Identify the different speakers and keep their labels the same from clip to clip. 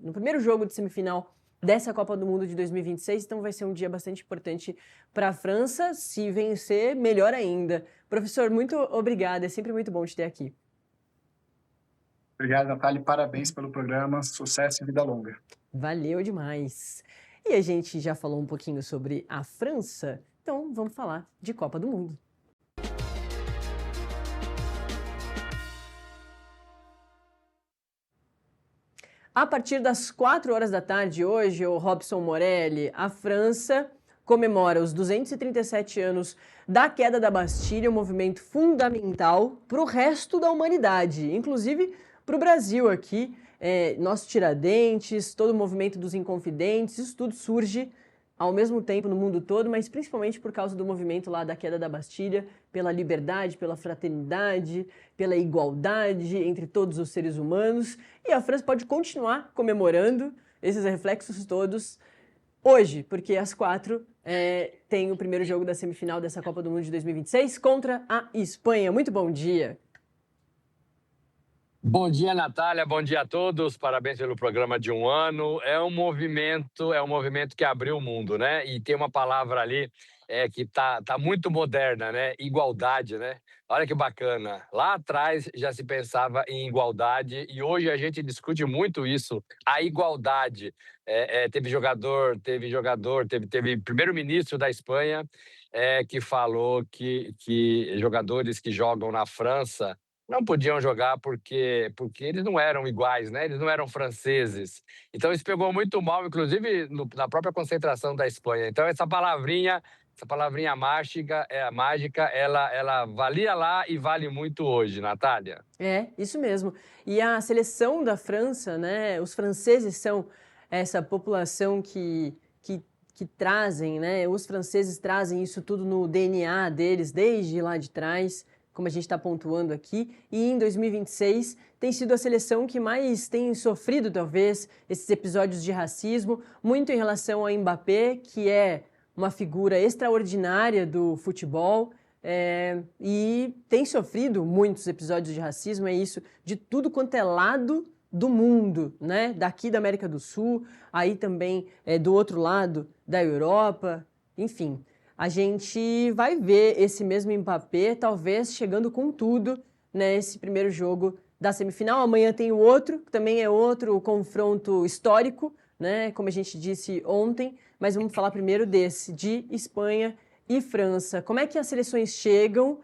Speaker 1: no primeiro jogo de semifinal dessa Copa do Mundo de 2026, então vai ser um dia bastante importante para a França. Se vencer, melhor ainda. Professor, muito obrigada, é sempre muito bom te ter aqui.
Speaker 2: Obrigado, Natália, parabéns pelo programa, sucesso e vida longa.
Speaker 1: Valeu demais. E a gente já falou um pouquinho sobre a França, então vamos falar de Copa do Mundo. A partir das 4 horas da tarde hoje, o Robson Morelli, a França comemora os 237 anos da queda da Bastilha, um movimento fundamental para o resto da humanidade, inclusive para o Brasil aqui. Nosso Tiradentes, todo o movimento dos Inconfidentes, isso tudo surge ao mesmo tempo no mundo todo, mas principalmente por causa do movimento lá da queda da Bastilha, pela liberdade, pela fraternidade, pela igualdade entre todos os seres humanos. E a França pode continuar comemorando esses reflexos todos hoje, porque às 4 tem o primeiro jogo da semifinal dessa Copa do Mundo de 2026 contra a Espanha. Muito bom dia!
Speaker 3: Bom dia, Natália. Bom dia a todos. Parabéns pelo programa de um ano. É um movimento que abriu o mundo, né? E tem uma palavra ali que tá muito moderna, né? Igualdade, né? Olha que bacana. Lá atrás já se pensava em igualdade e hoje a gente discute muito isso, a igualdade. Teve primeiro-ministro da Espanha que falou que jogadores que jogam na França não podiam jogar porque eles não eram iguais, né? Eles não eram franceses. Então isso pegou muito mal, inclusive na própria concentração da Espanha. Então essa palavrinha mágica, ela valia lá e vale muito hoje, Natália.
Speaker 1: Isso mesmo. E a seleção da França, né? Os franceses são essa população que trazem, né? Os franceses trazem isso tudo no DNA deles desde lá de trás, como a gente está pontuando aqui, e em 2026 tem sido a seleção que mais tem sofrido, talvez, esses episódios de racismo, muito em relação ao Mbappé, que é uma figura extraordinária do futebol, e tem sofrido muitos episódios de racismo, é isso, de tudo quanto é lado do mundo, né? Daqui da América do Sul, aí também do outro lado da Europa, enfim. A gente vai ver esse mesmo Mbappé talvez chegando com tudo nesse primeiro jogo da semifinal. Amanhã tem o outro, que também é outro confronto histórico, né? Como a gente disse ontem, mas vamos falar primeiro desse, de Espanha e França. Como é que as seleções chegam,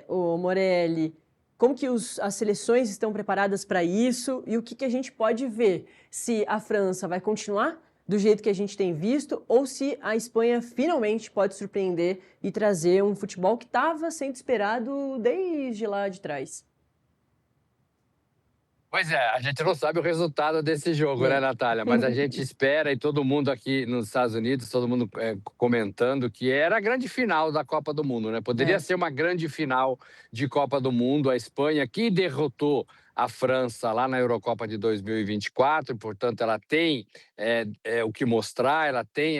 Speaker 1: o Morelli? Como que as seleções estão preparadas para isso e o que a gente pode ver? Se a França vai continuar do jeito que a gente tem visto, ou se a Espanha finalmente pode surpreender e trazer um futebol que estava sendo esperado desde lá de trás.
Speaker 3: Pois é, a gente não sabe o resultado desse jogo, né, Natália? Mas a gente espera, e todo mundo aqui nos Estados Unidos, todo mundo comentando que era a grande final da Copa do Mundo, né? Poderia ser uma grande final de Copa do Mundo. A Espanha, que derrotou a França lá na Eurocopa de 2024, portanto, ela tem o que mostrar, ela tem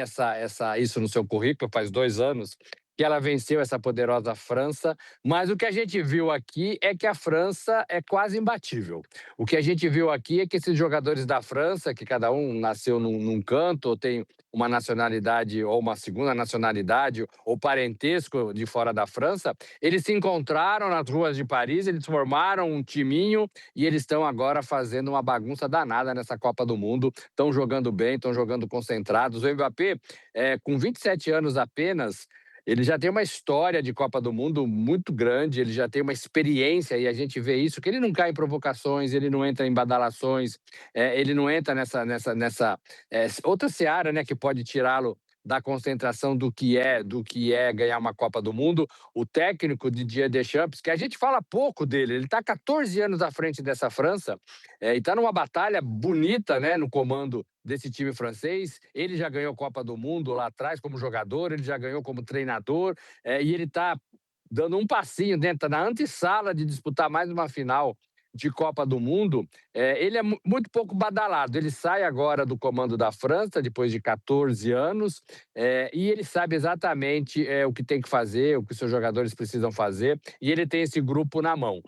Speaker 3: isso no seu currículo, faz 2 anos que ela venceu essa poderosa França, mas o que a gente viu aqui é que a França é quase imbatível. O que a gente viu aqui é que esses jogadores da França, que cada um nasceu num canto, ou tem uma nacionalidade, ou uma segunda nacionalidade, ou parentesco de fora da França, eles se encontraram nas ruas de Paris, eles formaram um timinho e eles estão agora fazendo uma bagunça danada nessa Copa do Mundo. Estão jogando bem, estão jogando concentrados. O Mbappé, com 27 anos apenas, ele já tem uma história de Copa do Mundo muito grande, ele já tem uma experiência, e a gente vê isso, que ele não cai em provocações, ele não entra em badalações, ele não entra nessa outra seara, né, que pode tirá-lo da concentração do que é ganhar uma Copa do Mundo. O técnico Didier Deschamps, que a gente fala pouco dele, ele está 14 anos à frente dessa França, e está numa batalha bonita, né, no comando desse time francês. Ele já ganhou Copa do Mundo lá atrás como jogador, ele já ganhou como treinador, e ele está dando um passinho dentro, na antessala de disputar mais uma final de Copa do Mundo. Ele é muito pouco badalado. Ele sai agora do comando da França, depois de 14 anos, e ele sabe exatamente o que tem que fazer, o que os seus jogadores precisam fazer, e ele tem esse grupo na mão.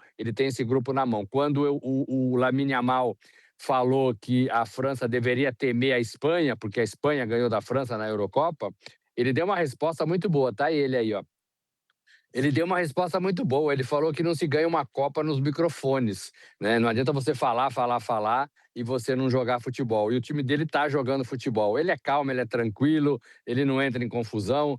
Speaker 3: Quando o Lamine Yamal falou que a França deveria temer a Espanha, porque a Espanha ganhou da França na Eurocopa, ele deu uma resposta muito boa, tá ele aí, ó. Ele deu uma resposta muito boa. Ele falou que não se ganha uma Copa nos microfones, né? Não adianta você falar e você não jogar futebol. E o time dele tá jogando futebol. Ele é calmo, ele é tranquilo, ele não entra em confusão.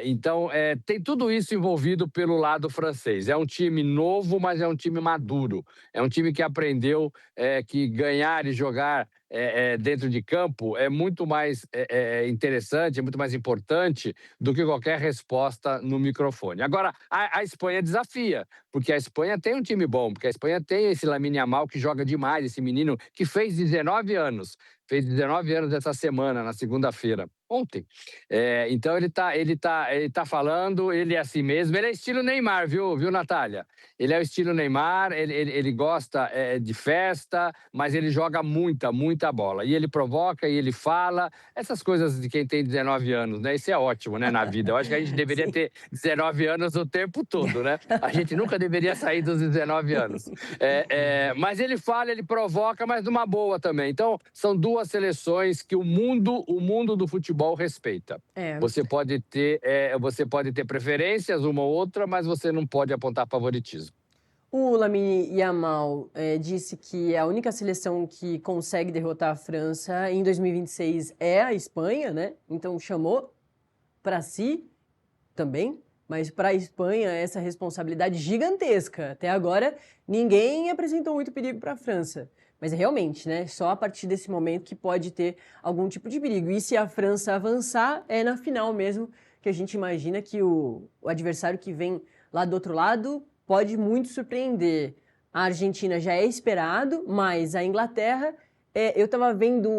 Speaker 3: Então, tem tudo isso envolvido pelo lado francês. É um time novo, mas é um time maduro. É um time que aprendeu que ganhar e jogar dentro de campo é muito mais interessante, é muito mais importante do que qualquer resposta no microfone. Agora, a Espanha desafia, porque a Espanha tem um time bom, porque a Espanha tem esse Lamine Yamal que joga demais, esse menino que fez 19 anos. Fez 19 anos essa semana, na segunda-feira, ontem. Então ele tá falando, ele é assim mesmo. Ele é estilo Neymar, viu, Natália? Ele é o estilo Neymar, ele gosta de festa, mas ele joga muita bola. E ele provoca, e ele fala, essas coisas de quem tem 19 anos, né? Isso é ótimo, né, na vida. Eu acho que a gente deveria ter 19 anos o tempo todo, né? A gente nunca deveria sair dos 19 anos. Mas ele fala, ele provoca, mas numa boa também. Então, são duas seleções que o mundo do futebol respeita. Você pode ter preferências, uma ou outra, mas você não pode apontar favoritismo.
Speaker 1: O Lamine Yamal disse que a única seleção que consegue derrotar a França em 2026 é a Espanha, né? Então chamou para si também, mas para a Espanha essa responsabilidade gigantesca. Até agora ninguém apresentou muito perigo para a França. Mas realmente, né? Só a partir desse momento que pode ter algum tipo de perigo. E se a França avançar, é na final mesmo que a gente imagina que o adversário que vem lá do outro lado pode muito surpreender. A Argentina já é esperado, mas a Inglaterra... eu estava vendo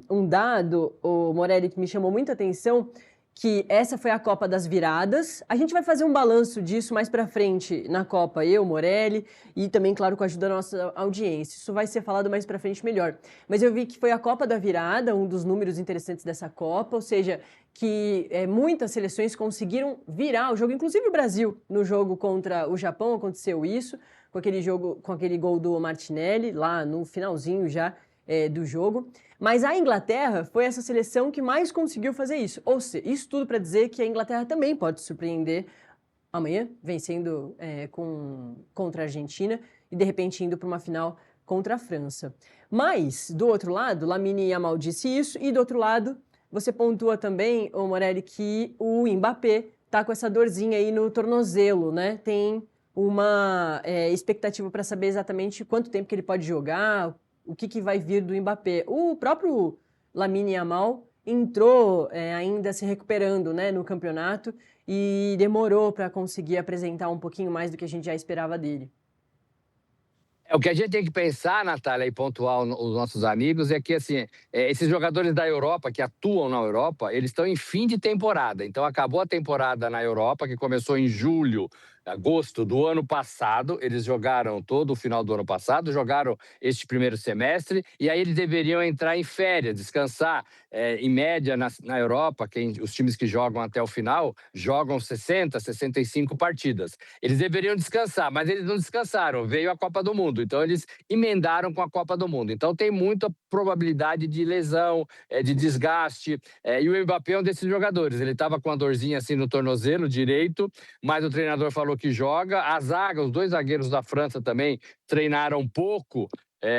Speaker 1: um dado, o Morelli, que me chamou muita atenção, que essa foi a Copa das Viradas. A gente vai fazer um balanço disso mais pra frente na Copa, eu, Morelli, e também, claro, com a ajuda da nossa audiência. Isso vai ser falado mais pra frente melhor. Mas eu vi que foi a Copa da Virada, um dos números interessantes dessa Copa, ou seja, que muitas seleções conseguiram virar o jogo, inclusive o Brasil, no jogo contra o Japão aconteceu isso, com aquele gol do Martinelli, lá no finalzinho já do jogo. Mas a Inglaterra foi essa seleção que mais conseguiu fazer isso. Ou seja, isso tudo para dizer que a Inglaterra também pode surpreender amanhã, vencendo contra a Argentina e, de repente, indo para uma final contra a França. Mas, do outro lado, Lamine Yamal disse isso, e do outro lado, você pontua também, ô Morelli, que o Mbappé tá com essa dorzinha aí no tornozelo, né? Tem uma expectativa para saber exatamente quanto tempo que ele pode jogar, o que vai vir do Mbappé. O próprio Lamine Yamal entrou ainda se recuperando, né, no campeonato e demorou para conseguir apresentar um pouquinho mais do que a gente já esperava dele.
Speaker 3: O que a gente tem que pensar, Natália, e pontuar os nossos amigos, é que assim, esses jogadores da Europa, que atuam na Europa, eles estão em fim de temporada. Então, acabou a temporada na Europa, que começou em julho, agosto do ano passado. Eles jogaram todo o final do ano passado, jogaram este primeiro semestre, e aí eles deveriam entrar em férias, descansar. Em média, na Europa, os times que jogam até o final, jogam 60, 65 partidas. Eles deveriam descansar, mas eles não descansaram. Veio a Copa do Mundo, então eles emendaram com a Copa do Mundo. Então tem muita probabilidade de lesão, de desgaste. E o Mbappé é um desses jogadores. Ele estava com uma dorzinha assim no tornozelo direito, mas o treinador falou que joga. A zaga, os dois zagueiros da França também treinaram um pouco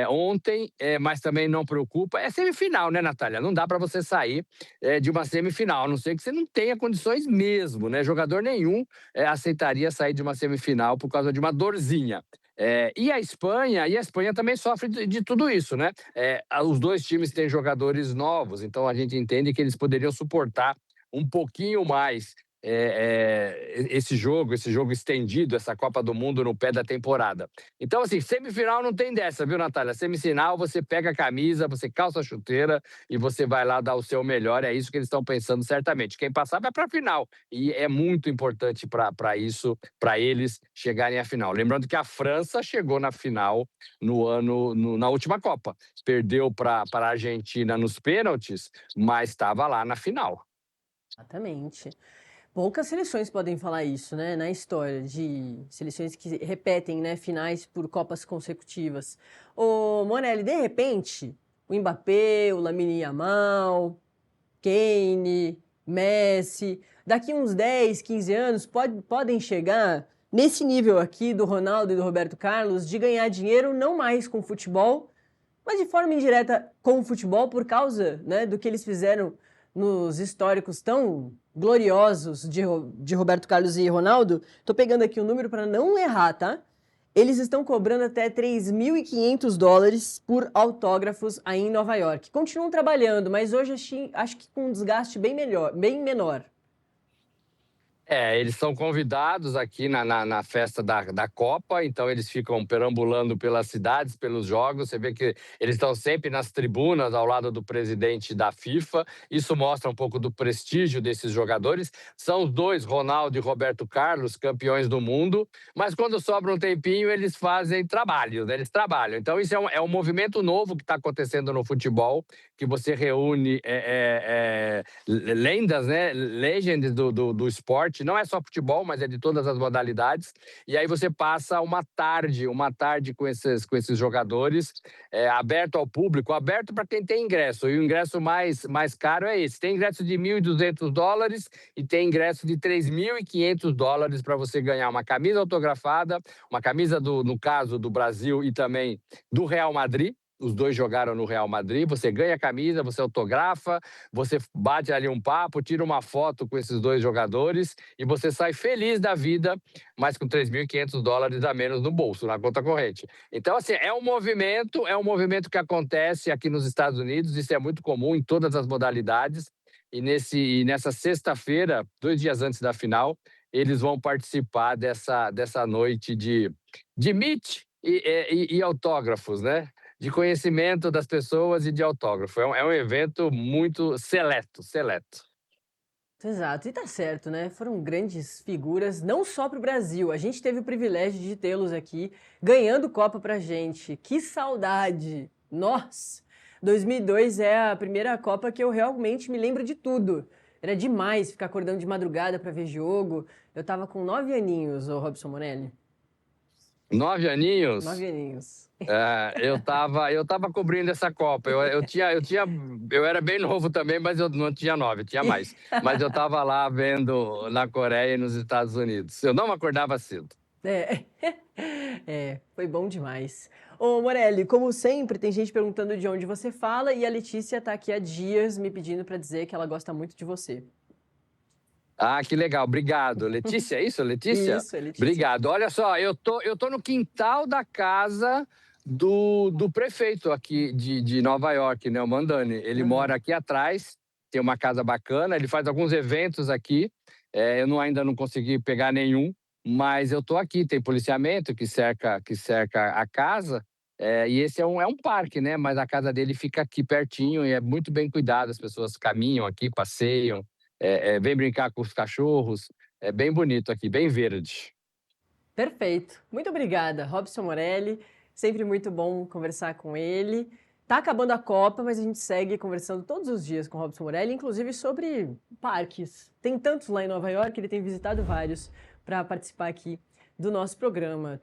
Speaker 3: ontem, mas também não preocupa. É semifinal, né, Natália? Não dá para você sair de uma semifinal, a não ser que você não tenha condições mesmo, né? Jogador nenhum aceitaria sair de uma semifinal por causa de uma dorzinha. E a Espanha também sofre de tudo isso, né? Os dois times têm jogadores novos, então a gente entende que eles poderiam suportar um pouquinho mais esse jogo estendido, essa Copa do Mundo no pé da temporada. Então, assim, semifinal não tem dessa, viu, Natália? Semifinal, você pega a camisa, você calça a chuteira e você vai lá dar o seu melhor. É isso que eles estão pensando certamente. Quem passar vai para a final. E é muito importante para eles chegarem à final. Lembrando que a França chegou na final na última Copa. Perdeu para a Argentina nos pênaltis, mas estava lá na final.
Speaker 1: Exatamente. Poucas seleções podem falar isso, né, na história de seleções que repetem, né, finais por Copas consecutivas. Ô, Morelli, de repente, o Mbappé, o Lamine Yamal, Kane, Messi, daqui uns 10, 15 anos podem chegar nesse nível aqui do Ronaldo e do Roberto Carlos de ganhar dinheiro não mais com futebol, mas de forma indireta com o futebol por causa, né, do que eles fizeram nos históricos tão gloriosos de Roberto Carlos e Ronaldo. Tô pegando aqui o número para não errar, tá? Eles estão cobrando até $3.500 por autógrafos aí em Nova York. Continuam trabalhando, mas hoje acho que com um desgaste bem menor.
Speaker 3: Eles são convidados aqui na festa da Copa, então eles ficam perambulando pelas cidades, pelos jogos. Você vê que eles estão sempre nas tribunas, ao lado do presidente da FIFA. Isso mostra um pouco do prestígio desses jogadores. São os dois, Ronaldo e Roberto Carlos, campeões do mundo, mas quando sobra um tempinho, eles fazem trabalho, né? Eles trabalham. Então isso é um movimento novo que está acontecendo no futebol, que você reúne lendas, né? Legends do esporte. Não é só futebol, mas é de todas as modalidades. E aí você passa uma tarde com esses jogadores, aberto ao público, aberto para quem tem ingresso. E o ingresso mais caro é esse. Tem ingresso de $1.200 e tem ingresso de $3.500 para você ganhar uma camisa autografada, uma camisa, no caso do Brasil e também do Real Madrid. Os dois jogaram no Real Madrid. Você ganha a camisa, você autografa, você bate ali um papo, tira uma foto com esses dois jogadores e você sai feliz da vida, mas com $3.500 a menos no bolso, na conta corrente. Então, assim, é um movimento que acontece aqui nos Estados Unidos. Isso é muito comum em todas as modalidades. E nessa sexta-feira, 2 dias antes da final, eles vão participar dessa noite de meet e autógrafos, né? De conhecimento das pessoas e de autógrafo. É um evento muito seleto.
Speaker 1: Exato, e tá certo, né? Foram grandes figuras, não só para o Brasil. A gente teve o privilégio de tê-los aqui, ganhando Copa pra gente. Que saudade! Nossa! 2002 é a primeira Copa que eu realmente me lembro de tudo. Era demais ficar acordando de madrugada para ver jogo. Eu tava com 9 aninhos, ô Robson Morelli.
Speaker 3: 9 aninhos?
Speaker 1: 9 aninhos.
Speaker 3: Eu tava cobrindo essa Copa. Eu era bem novo também, mas eu não tinha 9, eu tinha mais. Mas eu tava lá vendo na Coreia e nos Estados Unidos. Eu não me acordava cedo.
Speaker 1: Foi bom demais. Ô Morelli, como sempre, tem gente perguntando de onde você fala e a Letícia tá aqui há dias me pedindo para dizer que ela gosta muito de você.
Speaker 3: Ah, que legal, obrigado. Letícia, é isso, Letícia?
Speaker 1: Isso, é Letícia.
Speaker 3: Obrigado. Olha só, eu tô no quintal da casa do prefeito aqui de Nova York, né, o Mandani. Ele mora aqui atrás, tem uma casa bacana, ele faz alguns eventos aqui. Eu ainda não consegui pegar nenhum, mas eu tô aqui, tem policiamento que cerca a casa. E esse é um parque, né? Mas a casa dele fica aqui pertinho e é muito bem cuidado. As pessoas caminham aqui, passeiam. Vem brincar com os cachorros. É bem bonito aqui, bem verde.
Speaker 1: Perfeito. Muito obrigada, Robson Morelli. Sempre muito bom conversar com ele. Tá acabando a Copa, mas a gente segue conversando todos os dias com o Robson Morelli, inclusive sobre parques. Tem tantos lá em Nova York, ele tem visitado vários para participar aqui do nosso programa.